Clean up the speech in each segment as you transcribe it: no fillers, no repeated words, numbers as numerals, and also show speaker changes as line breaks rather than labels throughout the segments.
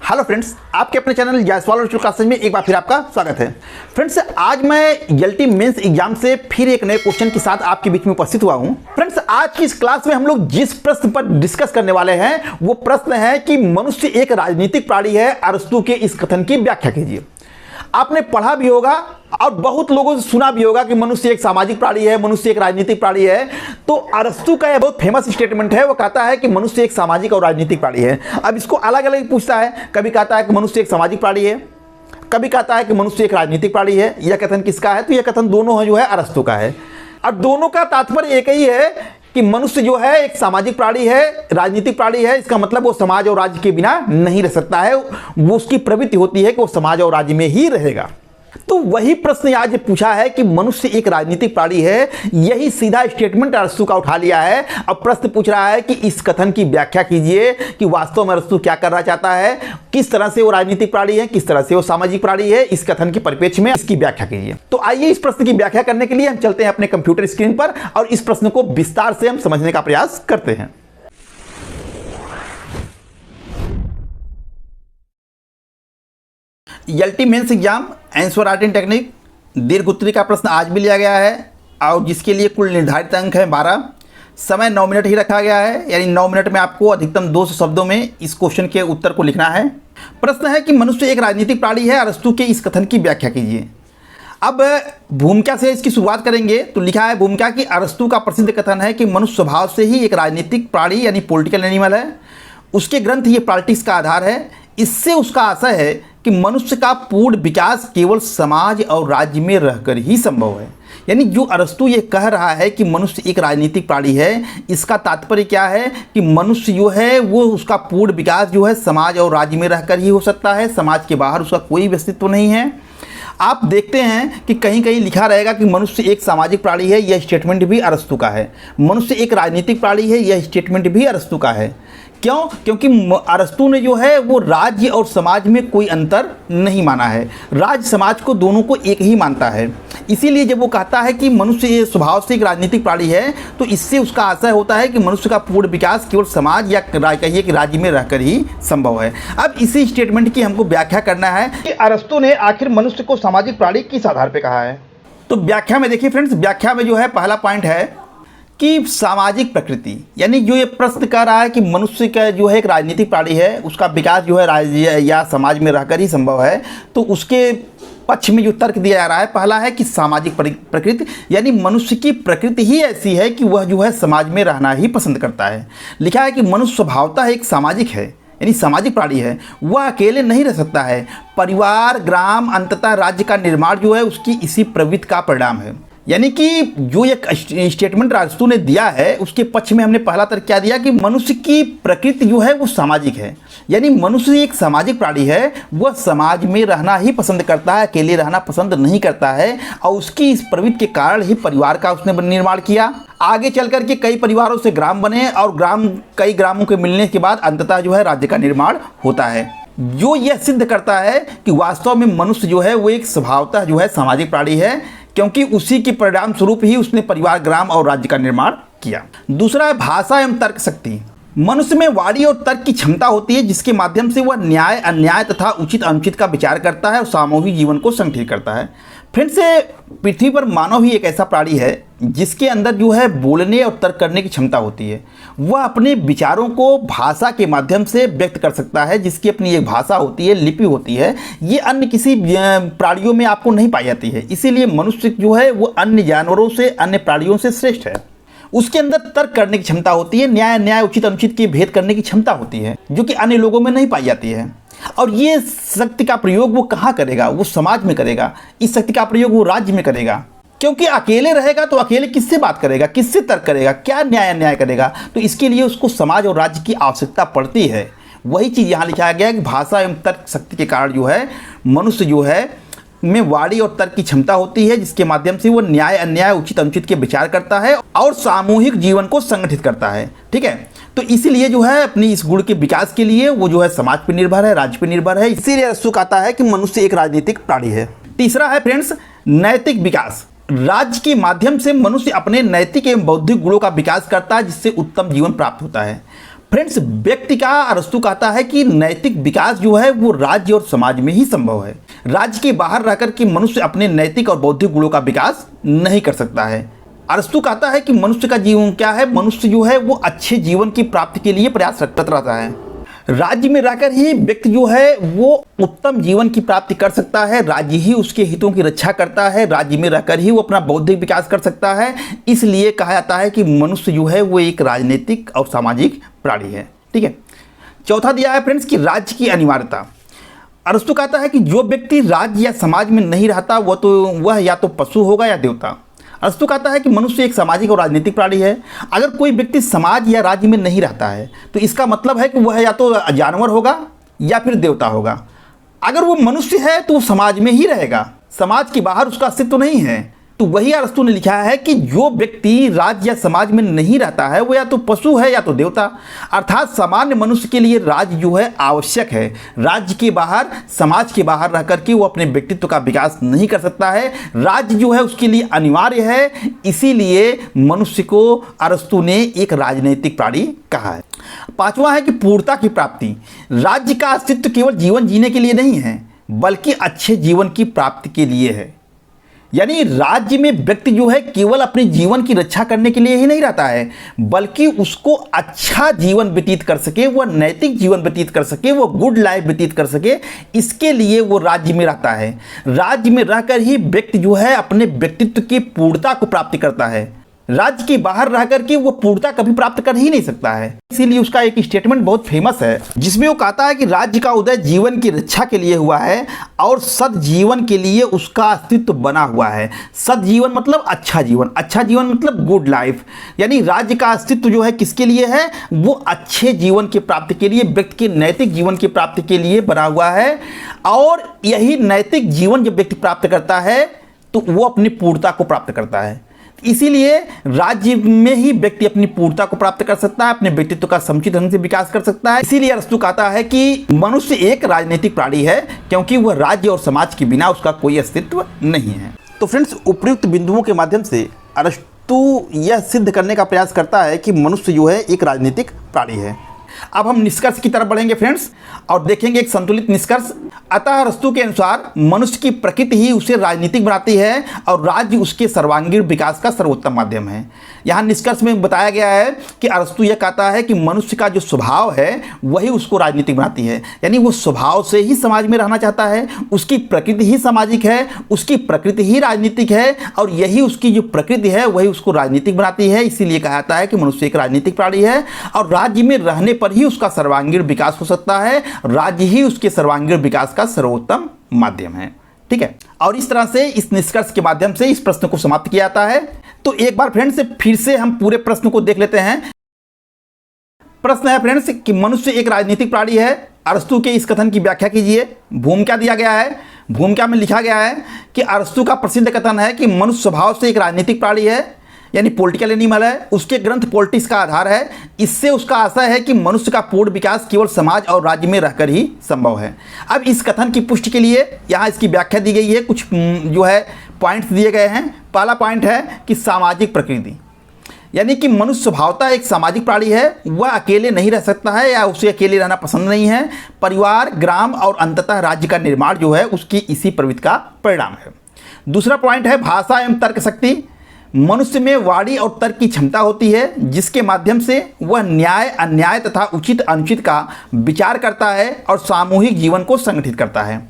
Hello friends, आपके अपने channel Jaiswal virtual classes में एक बार फिर आपका स्वागत है। फ्रेंड्स, आज मैं एलटी मेंस एग्जाम से फिर एक नए क्वेश्चन के साथ आपके बीच में उपस्थित हुआ हूं। फ्रेंड्स, आज की इस क्लास में हम लोग जिस प्रश्न पर डिस्कस करने वाले हैं वो प्रश्न है कि मनुष्य एक राजनीतिक प्राणी है, अरस्तू के इस कथन की व्याख्या कीजिए। आपने पढ़ा भी होगा और बहुत लोगों से सुना भी होगा कि मनुष्य एक सामाजिक प्राणी है, मनुष्य एक राजनीतिक प्राणी है। तो अरस्तू का यह बहुत फेमस स्टेटमेंट है। वो कहता है कि मनुष्य एक सामाजिक और राजनीतिक प्राणी है। अब इसको अलग अलग पूछता है, कभी कहता है कि मनुष्य एक सामाजिक प्राणी है, कभी कहता है कि मनुष्य एक राजनीतिक प्राणी है। यह कथन किसका है? तो यह कथन दोनों है जो है अरस्तू का है। और दोनों का तात्पर्य एक ही है कि मनुष्य जो है एक सामाजिक प्राणी है, राजनीतिक प्राणी है। इसका मतलब वो समाज और राज्य के बिना नहीं रह सकता है। वो उसकी प्रवृत्ति होती है कि वो समाज और राज्य में ही रहेगा। तो वही प्रश्न आज पूछा है कि मनुष्य एक राजनीतिक प्राणी है। यही सीधा स्टेटमेंट अरस्तू का उठा लिया है। अब प्रश्न पूछ रहा है कि इस कथन की व्याख्या कीजिए कि वास्तव में अरस्तू क्या करना चाहता है, किस तरह से वो राजनीतिक प्राणी है, किस तरह से वो सामाजिक प्राणी है। इस कथन के परिप्रेक्ष्य में इसकी व्याख्या कीजिए। तो आइए इस प्रश्न की व्याख्या करने के लिए हम चलते हैं अपने कंप्यूटर स्क्रीन पर और इस प्रश्न को विस्तार से हम समझने का प्रयास करते हैं। LT mains exam answer writing technique दीर्घ उत्तरी का प्रश्न आज भी लिया गया है और जिसके लिए कुल निर्धारित अंक है 12। समय 9 मिनट ही रखा गया है, यानी 9 मिनट में आपको अधिकतम 200 शब्दों में इस क्वेश्चन के उत्तर को लिखना है। प्रश्न है कि मनुष्य एक राजनीतिक प्राणी है, अरस्तू के इस कथन की व्याख्या कीजिए। अब भूमिका से इसकी शुरुआत करेंगे तो लिखा है भूमिका कि अरस्तू का प्रसिद्ध कथन है कि मनुष्य स्वभाव से ही एक राजनीतिक प्राणी यानी पॉलिटिकल एनिमल है। उसके ग्रंथ ये पॉलिटिक्स का आधार है। इससे उसका आशय है कि मनुष्य का पूर्ण विकास केवल समाज और राज्य में रहकर ही संभव है। यानी जो अरस्तू ये कह रहा है कि मनुष्य एक राजनीतिक प्राणी है, इसका तात्पर्य क्या है कि मनुष्य जो है वो उसका पूर्ण विकास जो है समाज और राज्य में रहकर ही हो सकता है। समाज के बाहर उसका कोई अस्तित्व नहीं है। आप देखते हैं कि कहीं कहीं लिखा रहेगा कि मनुष्य एक सामाजिक प्राणी है, यह स्टेटमेंट भी अरस्तू का है। मनुष्य एक राजनीतिक प्राणी है, यह स्टेटमेंट भी अरस्तू का है। क्यों? क्योंकि अरस्तू ने जो है वो राज्य और समाज में कोई अंतर नहीं माना है। राज्य समाज को दोनों को एक ही मानता है। इसीलिए जब वो कहता है कि मनुष्य स्वभाव से एक राजनीतिक प्राणी है तो इससे उसका आशय होता है कि मनुष्य का पूर्ण विकास केवल समाज या कहिए कि राज्य में रहकर ही संभव है। अब इसी स्टेटमेंट की हमको व्याख्या करना है कि अरस्तू ने आखिर मनुष्य को सामाजिक प्राणी किस आधार पर कहा है। तो व्याख्या में देखिए फ्रेंड्स, व्याख्या में जो है पहला पॉइंट है कि सामाजिक प्रकृति, यानी जो ये प्रश्न कर रहा है कि मनुष्य का जो है एक राजनीतिक प्राणी है, उसका विकास जो है राज्य या समाज में रहकर ही संभव है। तो उसके पक्ष में जो तर्क दिया जा रहा है पहला है कि सामाजिक प्रकृति, यानी मनुष्य की प्रकृति ही ऐसी है कि वह जो है समाज में रहना ही पसंद करता है। लिखा है कि मनुष्य स्वभावतः एक सामाजिक है, यानी सामाजिक प्राणी है। वह अकेले नहीं रह सकता है। परिवार, ग्राम, अंततः राज्य का निर्माण जो है उसकी इसी प्रवृत्ति का परिणाम है। यानी कि जो एक स्टेटमेंट अरस्तू ने दिया है उसके पक्ष में हमने पहला तर्क क्या दिया कि मनुष्य की प्रकृति जो है वो सामाजिक है। यानी मनुष्य एक सामाजिक प्राणी है, वह समाज में रहना ही पसंद करता है, अकेले रहना पसंद नहीं करता है। और उसकी इस प्रवृत्ति के कारण ही परिवार का उसने निर्माण किया। आगे चल कर के कई परिवारों से ग्राम बने और कई ग्रामों के मिलने के बाद अंततः जो है राज्य का निर्माण होता है। जो यह सिद्ध करता है कि वास्तव में मनुष्य जो है वो एक स्वभावतः जो है सामाजिक प्राणी है, क्योंकि उसी के परिणाम स्वरूप ही उसने परिवार, ग्राम और राज्य का निर्माण किया। दूसरा है भाषा एवं तर्क शक्ति। मनुष्य में वाणी और तर्क की क्षमता होती है जिसके माध्यम से वह न्याय, अन्याय तथा उचित अनुचित का विचार करता है और सामूहिक जीवन को संगठित करता है। फिर से पृथ्वी पर मानव ही एक ऐसा प्राणी है जिसके अंदर जो है बोलने और तर्क करने की क्षमता होती है। वह अपने विचारों को भाषा के माध्यम से व्यक्त कर सकता है, जिसकी अपनी एक भाषा होती है, लिपि होती है। ये अन्य किसी प्राणियों में आपको नहीं पाई जाती है। इसीलिए मनुष्य जो है वो अन्य जानवरों से, अन्य प्राणियों से श्रेष्ठ है। उसके अंदर तर्क करने की क्षमता होती है, न्याय, अन्याय, उचित अनुचित के भेद करने की क्षमता होती है, जो कि अन्य लोगों में नहीं पाई जाती है। और ये शक्ति का प्रयोग वो कहाँ करेगा? वो समाज में करेगा। इस शक्ति का प्रयोग वो राज्य में करेगा, क्योंकि अकेले रहेगा तो अकेले किससे बात करेगा, किससे तर्क करेगा, क्या न्याय अन्याय करेगा? तो इसके लिए उसको समाज और राज्य की आवश्यकता पड़ती है। वही चीज़ यहाँ लिखा गया है कि भाषा एवं तर्क शक्ति के कारण जो है मनुष्य जो है में वाणी और तर्क की क्षमता होती है, जिसके माध्यम से वो न्याय, अन्याय, उचित अनुचित के विचार करता है और सामूहिक जीवन को संगठित करता है। ठीक है, तो इसीलिए जो है अपनी इस गुण के विकास के लिए वो जो है समाज पर निर्भर है, राज्य पर निर्भर है। इसीलिए अरस्तू कहता है कि मनुष्य एक राजनीतिक प्राणी है। तीसरा है फ्रेंड्स नैतिक विकास। राज्य के माध्यम से मनुष्य अपने नैतिक एवं बौद्धिक गुणों का विकास करता है, जिससे उत्तम जीवन प्राप्त होता है। फ्रेंड्स, व्यक्ति का अरस्तु कहता है कि नैतिक विकास जो है वो राज्य और समाज में ही संभव है। राज्य के बाहर रहकर के मनुष्य अपने नैतिक और बौद्धिक गुणों का विकास नहीं कर सकता है। अरस्तु कहता है कि मनुष्य का जीवन क्या है, मनुष्य जो है वो अच्छे जीवन की प्राप्ति के लिए प्रयासरत रहता है। राज्य में रहकर ही व्यक्ति जो है वो उत्तम जीवन की प्राप्ति कर सकता है। राज्य ही उसके हितों की रक्षा करता है। राज्य में रहकर ही वो अपना बौद्धिक विकास कर सकता है। इसलिए कहा जाता है कि मनुष्य जो है वो एक राजनीतिक और सामाजिक प्राणी है। ठीक है। चौथा दिया है फ्रेंड्स कि राज्य की अनिवार्यता। अरस्तु कहता है कि जो व्यक्ति राज्य या समाज में नहीं रहता वह या तो पशु होगा या देवता। अरस्तु कहता है कि मनुष्य एक सामाजिक और राजनीतिक प्राणी है। अगर कोई व्यक्ति समाज या राज्य में नहीं रहता है तो इसका मतलब है कि वह या तो जानवर होगा या फिर देवता होगा। अगर वो मनुष्य है तो वो समाज में ही रहेगा, समाज के बाहर उसका अस्तित्व नहीं है। तो वही अरस्तु ने लिखा है कि जो व्यक्ति राज्य या समाज में नहीं रहता है वो या तो पशु है या तो देवता। अर्थात सामान्य मनुष्य के लिए राज्य जो है आवश्यक है। राज्य के बाहर, समाज के बाहर रह करके वो अपने व्यक्तित्व का विकास नहीं कर सकता है। राज्य जो है उसके लिए अनिवार्य है। इसीलिए मनुष्य को अरस्तु ने एक राजनीतिक प्राणी कहा है। पांचवा है कि पूर्णता की प्राप्ति। राज्य का अस्तित्व केवल जीवन जीने के लिए नहीं है बल्कि अच्छे जीवन की प्राप्ति के लिए है। यानी राज्य में व्यक्ति जो है केवल अपने जीवन की रक्षा करने के लिए ही नहीं रहता है बल्कि उसको अच्छा जीवन व्यतीत कर सके, वह नैतिक जीवन व्यतीत कर सके, वो गुड लाइफ व्यतीत कर सके, इसके लिए वो राज्य में रहता है। राज्य में रहकर ही व्यक्ति जो है अपने व्यक्तित्व की पूर्णता को प्राप्त करता है। राज्य के बाहर रह करके वो पूर्णता कभी प्राप्त कर ही नहीं सकता है। इसीलिए उसका एक स्टेटमेंट बहुत फेमस है जिसमें वो कहता है कि राज्य का उदय जीवन की रक्षा के लिए हुआ है और सद्जीवन के लिए उसका अस्तित्व बना हुआ है। सद्जीवन मतलब अच्छा जीवन, अच्छा जीवन मतलब गुड लाइफ। यानी राज्य का अस्तित्व जो है किसके लिए है, वो अच्छे जीवन की प्राप्ति के लिए, व्यक्ति के नैतिक जीवन की प्राप्ति के लिए बना हुआ है। और यही नैतिक जीवन जब व्यक्ति प्राप्त करता है तो वो अपनी पूर्णता को प्राप्त करता है। इसीलिए राज्य में ही व्यक्ति अपनी पूर्णता को प्राप्त कर सकता है, अपने व्यक्तित्व का समुचित ढंग से विकास कर सकता है। इसीलिए अरस्तु कहता है कि मनुष्य एक राजनीतिक प्राणी है क्योंकि वह राज्य और समाज के बिना उसका कोई अस्तित्व नहीं है। तो फ्रेंड्स, उपयुक्त बिंदुओं के माध्यम से अरस्तु यह सिद्ध करने का प्रयास करता है कि मनुष्य जो है एक राजनीतिक प्राणी है। अब हम निष्कर्ष की तरफ बढ़ेंगे फ्रेंड्स और देखेंगे एक संतुलित निष्कर्ष। अतः अरस्तु के अनुसार मनुष्य की प्रकृति ही उसे राजनीतिक बनाती है और राज्य उसके सर्वांगीण विकास का सर्वोत्तम माध्यम है। यहाँ निष्कर्ष में बताया गया है कि अरस्तु यह कहता है कि मनुष्य का जो स्वभाव है वही उसको राजनीतिक बनाती है। यानी वो स्वभाव से ही समाज में रहना चाहता है, उसकी प्रकृति ही सामाजिक है, उसकी प्रकृति ही राजनीतिक है और यही उसकी जो प्रकृति है वही उसको राजनीतिक बनाती है। इसीलिए कहा जाता है कि मनुष्य एक राजनीतिक प्राणी है और राज्य में रहने पर ही उसका सर्वांगीण विकास हो सकता है। राज्य ही उसके सर्वांगीण विकास का सर्वोत्तम माध्यम है। ठीक है। और इस तरह से इस निष्कर्ष के माध्यम से इस प्रश्न को समाप्त किया जाता है। तो एक बार फ्रेंड्स फिर से हम पूरे प्रश्न को देख लेते हैं। प्रश्न है फ्रेंड्स कि मनुष्य एक राजनीतिक प्राणी है। अरस्तु के इस कथन की व्याख्या कीजिए। भूमिका दिया गया है। भूमिका में लिखा गया है कि अरस्तु का प्रसिद्ध कथन है कि मनुष्य स्वभाव से एक राजनीतिक प्राणी है, यानी पॉलिटिकल एनिमल है। उसके ग्रंथ पॉलिटिक्स का आधार है। इससे उसका आशय है कि मनुष्य का पूर्ण विकास केवल समाज और राज्य में रहकर ही संभव है। अब इस कथन की पुष्टि के लिए यहाँ इसकी व्याख्या दी गई है। कुछ जो है पॉइंट्स दिए गए हैं। पहला पॉइंट है कि सामाजिक प्रकृति, यानी कि मनुष्य स्वभावतः एक सामाजिक प्राणी है। वह अकेले नहीं रह सकता है या उसे अकेले रहना पसंद नहीं है। परिवार, ग्राम और अंततः राज्य का निर्माण जो है उसकी इसी प्रवृत्ति का परिणाम है। दूसरा पॉइंट है भाषा एवं तर्क शक्ति। मनुष्य में वाणी और तर्क की क्षमता होती है जिसके माध्यम से वह न्याय, अन्याय तथा उचित अनुचित का विचार करता है और सामूहिक जीवन को संगठित करता है।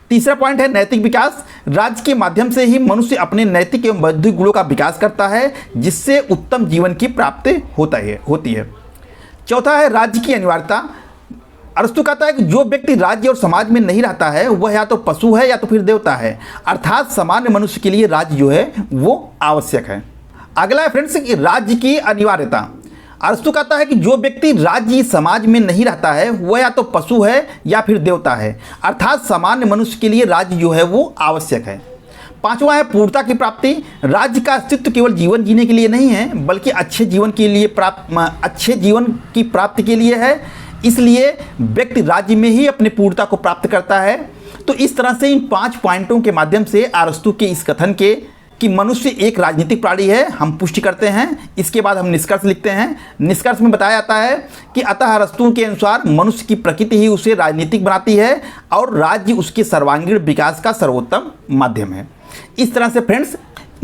तीसरा पॉइंट है नैतिक विकास। राज्य के माध्यम से ही मनुष्य अपने नैतिक एवं बौद्धिक गुणों का विकास करता है जिससे उत्तम जीवन की प्राप्ति होती है। चौथा है राज्य की अनिवार्यता। अरस्तु कहता है कि जो व्यक्ति राज्य और समाज में नहीं रहता है वह या तो पशु है या तो फिर देवता है। अर्थात सामान्य मनुष्य के लिए राज्य जो है वो आवश्यक है। अगला है फ्रेंड्स कि राज्य की अनिवार्यता। अरस्तु कहता है कि जो व्यक्ति राज्य समाज में नहीं रहता है वह या तो पशु है या फिर देवता है। अर्थात सामान्य मनुष्य के लिए राज्य जो है वो आवश्यक है। पांचवा है पूर्णता की प्राप्ति। राज्य का अस्तित्व केवल जीवन जीने के लिए नहीं है बल्कि अच्छे जीवन की प्राप्ति के लिए है। इसलिए व्यक्ति राज्य में ही अपनी पूर्णता को प्राप्त करता है। तो इस तरह से इन 5 पॉइंटों के माध्यम से अरस्तु के इस कथन के कि मनुष्य एक राजनीतिक प्राणी है, हम पुष्टि करते हैं। इसके बाद हम निष्कर्ष लिखते हैं। निष्कर्ष में बताया जाता है कि अतः अरस्तू के अनुसार मनुष्य की प्रकृति ही उसे राजनीतिक बनाती है और राज्य उसके सर्वांगीण विकास का सर्वोत्तम माध्यम है। इस तरह से फ्रेंड्स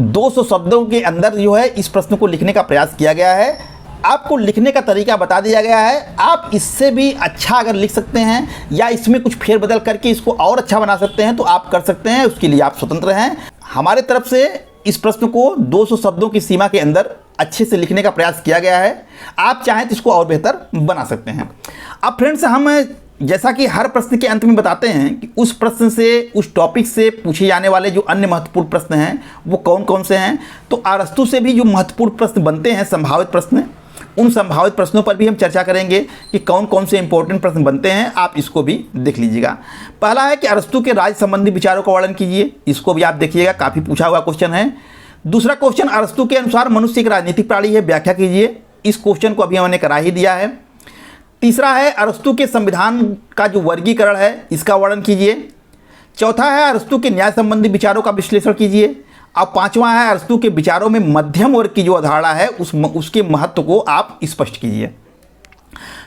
200 शब्दों के अंदर जो है इस प्रश्न को लिखने का प्रयास किया गया है। आपको लिखने का तरीका बता दिया गया है। आप इससे भी अच्छा अगर लिख सकते हैं या इसमें कुछ फेरबदल करके इसको और अच्छा बना सकते हैं तो आप कर सकते हैं, उसके लिए आप स्वतंत्र हैं। हमारे तरफ से इस प्रश्न को 200 शब्दों की सीमा के अंदर अच्छे से लिखने का प्रयास किया गया है। आप चाहें तो इसको और बेहतर बना सकते हैं। अब फ्रेंड्स हम जैसा कि हर प्रश्न के अंत में बताते हैं कि उस प्रश्न से, उस टॉपिक से पूछे जाने वाले जो अन्य महत्वपूर्ण प्रश्न हैं वो कौन कौन से हैं। तो अरस्तू से भी जो महत्वपूर्ण प्रश्न बनते हैं, संभावित प्रश्न, उन संभावित प्रश्नों पर भी हम चर्चा करेंगे कि कौन कौन से इंपॉर्टेंट प्रश्न बनते हैं। आप इसको भी देख लीजिएगा। पहला है कि अरस्तू के राज संबंधी विचारों का वर्णन कीजिए। इसको भी आप देखिएगा, काफ़ी पूछा हुआ क्वेश्चन है। दूसरा क्वेश्चन, अरस्तू के अनुसार मनुष्य एक राजनीतिक प्राणी है, व्याख्या कीजिए। इस क्वेश्चन को अभी हमने करा ही दिया है। तीसरा है अरस्तू के संविधान का जो वर्गीकरण है इसका वर्णन कीजिए। चौथा है अरस्तू के न्याय संबंधी विचारों का विश्लेषण कीजिए। अब पांचवा है अरस्तू के विचारों में मध्यम वर्ग की जो अवधारणा है उसके महत्व को आप स्पष्ट कीजिए।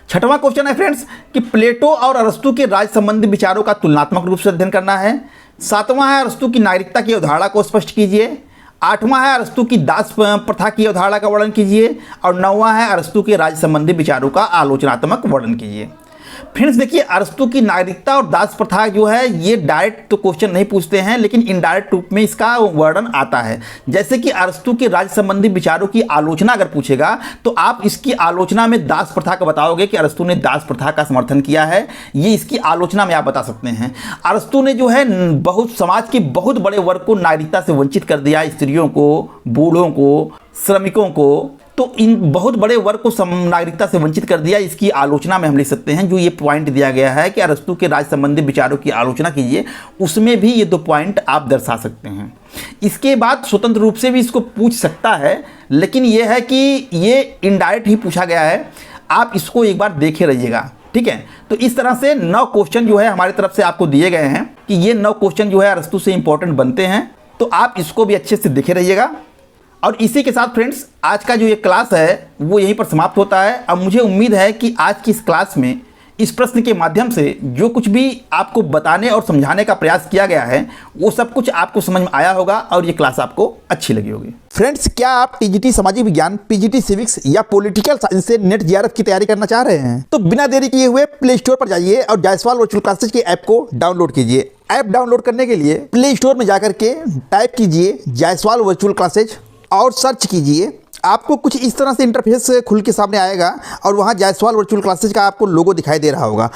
छठवां क्वेश्चन है फ्रेंड्स कि प्लेटो और अरस्तू के राज संबंधी विचारों का तुलनात्मक रूप से अध्ययन करना है। सातवां है अरस्तू की नागरिकता की अवधारणा को स्पष्ट कीजिए। आठवां है अरस्तू की दास प्रथा की अवधारणा का वर्णन कीजिए। और नौवां है अरस्तू के राज संबंधी विचारों का आलोचनात्मक वर्णन कीजिए। फ्रेंड्स देखिए, अरस्तू की नागरिकता और दास प्रथा जो है ये डायरेक्ट तो क्वेश्चन नहीं पूछते हैं, लेकिन इनडायरेक्ट रूप में इसका वर्णन आता है। जैसे कि अरस्तू के राज संबंधी विचारों की आलोचना अगर पूछेगा तो आप इसकी आलोचना में दास प्रथा का बताओगे कि अरस्तू ने दास प्रथा का समर्थन किया है, ये इसकी आलोचना में आप बता सकते हैं। अरस्तू ने जो है बहुत समाज के बहुत बड़े वर्ग को नागरिकता से वंचित कर दिया, स्त्रियों को, बूढ़ों को, श्रमिकों को, तो इन बहुत बड़े वर्ग को नागरिकता से वंचित कर दिया। इसकी आलोचना में हम लिख सकते हैं। जो ये पॉइंट दिया गया है कि अरस्तू के राज संबंधी विचारों की आलोचना कीजिए, उसमें भी ये 2 पॉइंट आप दर्शा सकते हैं। इसके बाद स्वतंत्र रूप से भी इसको पूछ सकता है, लेकिन ये है कि ये इनडायरेक्ट ही पूछा गया है। आप इसको एक बार देखे रहिएगा, ठीक है। तो इस तरह से 9 क्वेश्चन जो है हमारी तरफ से आपको दिए गए हैं कि ये 9 क्वेश्चन जो है अरस्तू से इंपॉर्टेंट बनते हैं। तो आप इसको भी अच्छे से देखे रहिएगा। और इसी के साथ फ्रेंड्स आज का जो ये क्लास है वो यहीं पर समाप्त होता है। अब मुझे उम्मीद है कि आज की इस क्लास में इस प्रश्न के माध्यम से जो कुछ भी आपको बताने और समझाने का प्रयास किया गया है वो सब कुछ आपको समझ में आया होगा और ये क्लास आपको अच्छी लगी होगी। फ्रेंड्स, क्या आप टीजीटी सामाजिक विज्ञान, पीजीटी सिविक्स या पॉलिटिकल साइंस से नेट जेआरएफ की तैयारी करना चाह रहे हैं? तो बिना देरी किए हुए प्ले स्टोर पर जाइए और जायसवाल वर्चुअल क्लासेज के ऐप को डाउनलोड कीजिए। ऐप डाउनलोड करने के लिए प्ले स्टोर में जाकर के टाइप कीजिए जायसवाल वर्चुअल क्लासेज और सर्च कीजिए। आपको कुछ इस तरह से इंटरफेस खुल के सामने आएगा और वहाँ जायसवाल वर्चुअल क्लासेज का आपको लोगो दिखाई दे रहा होगा।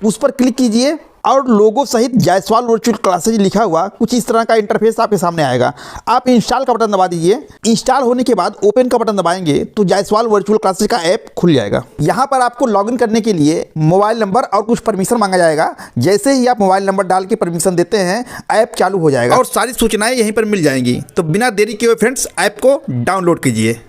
उस पर क्लिक कीजिए और लोगो सहित जायसवाल वर्चुअल क्लासेज लिखा हुआ कुछ इस तरह का इंटरफेस आपके सामने आएगा। आप इंस्टॉल का बटन दबा दीजिए। इंस्टॉल होने के बाद ओपन का बटन दबाएंगे तो जायसवाल वर्चुअल क्लासेज का ऐप खुल जाएगा। यहाँ पर आपको लॉगिन करने के लिए मोबाइल नंबर और कुछ परमिशन मांगा जाएगा। जैसे ही आप मोबाइल नंबर डाल के परमिशन देते हैं ऐप चालू हो जाएगा और सारी सूचनाएं यहीं पर मिल जाएंगी। तो बिना देरी किए फ्रेंड्स ऐप को डाउनलोड कीजिए।